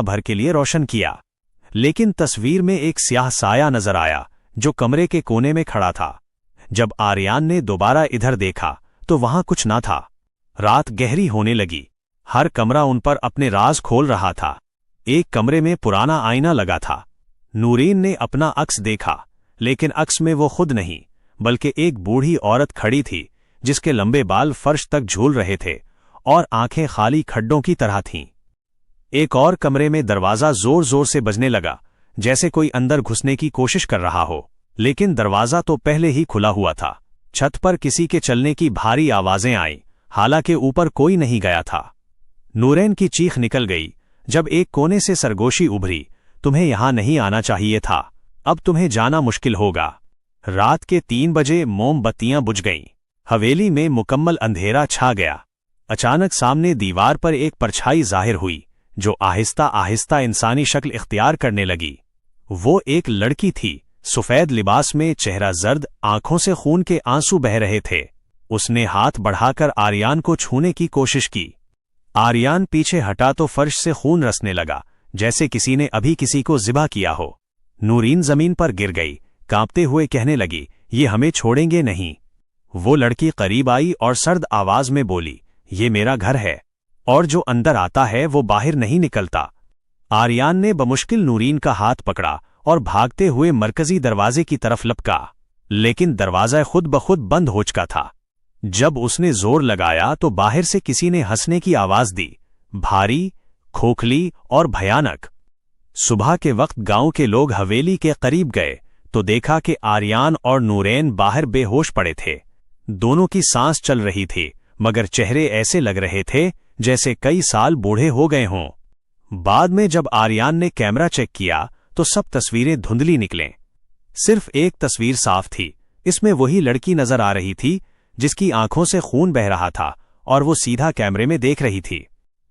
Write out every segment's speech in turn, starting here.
भर के लिए रोशन किया, लेकिन तस्वीर में एक स्याह साया नजर आया जो कमरे के कोने में खड़ा था। जब आर्यान ने दोबारा इधर देखा तो वहां कुछ ना था। रात गहरी होने लगी, हर कमरा उन पर अपने राज खोल रहा था। एक कमरे में पुराना आईना लगा था। नूरीन ने अपना अक्स देखा, लेकिन अक्स में वो खुद नहीं बल्कि एक बूढ़ी औरत खड़ी थी जिसके लंबे बाल फर्श तक झूल रहे थे और आंखें खाली खड्डों की तरह थीं। एक और कमरे में दरवाजा जोर जोर से बजने लगा, जैसे कोई अंदर घुसने की कोशिश कर रहा हो, लेकिन दरवाजा तो पहले ही खुला हुआ था। छत पर किसी के चलने की भारी आवाजें आईं, हालांकि ऊपर कोई नहीं गया था। नूरैन की चीख निकल गई जब एक कोने से सरगोशी उभरी, तुम्हें यहां नहीं आना चाहिए था, अब तुम्हें जाना मुश्किल होगा। रात के 3 बजे मोमबत्तियां बुझ गईं। हवेली में मुकम्मल अंधेरा छा गया। अचानक सामने दीवार पर एक परछाई जाहिर हुई जो आहिस्ता आहिस्ता इंसानी शक्ल इख्तियार करने लगी। वो एक लड़की थी, सफेद लिबास में, चेहरा जर्द, आंखों से खून के आंसू बह रहे थे। उसने हाथ बढ़ाकर आर्यान को छूने की कोशिश की। आर्यान पीछे हटा तो फर्श से खून रसने लगा, जैसे किसी ने अभी किसी को ज़िबा किया हो। नूरीन जमीन पर गिर गई, कांपते हुए कहने लगी, ये हमें छोड़ेंगे नहीं। वो लड़की करीब आई और सर्द आवाज में बोली, ये मेरा घर है और जो अंदर आता है वो बाहर नहीं निकलता। आर्यान ने बमुश्किल नूरीन का हाथ पकड़ा और भागते हुए मरकजी दरवाजे की तरफ लपका, लेकिन दरवाजा खुद ब खुद बंद हो चुका था। जब उसने जोर लगाया तो बाहर से किसी ने हंसने की आवाज दी, भारी, खोखली और भयानक। सुबह के वक्त गांव के लोग हवेली के करीब गए तो देखा कि आर्यान और नूरैन बाहर बेहोश पड़े थे। दोनों की सांस चल रही थी, मगर चेहरे ऐसे लग रहे थे जैसे कई साल बूढ़े हो गए हों। बाद में जब आर्यान ने कैमरा चेक किया तो सब तस्वीरें धुंधली निकलें। सिर्फ एक तस्वीर साफ थी। इसमें वही लड़की नजर आ रही थी जिसकी आंखों से खून बह रहा था और वो सीधा कैमरे में देख रही थी।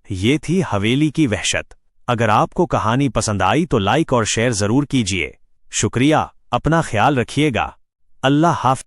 ये थी हवेली की वहशत। अगर आपको कहानी पसंद आई तो लाइक और शेयर जरूर कीजिए। शुक्रिया, अपना ख्याल रखिएगा। अल्लाह हाफ़िज़।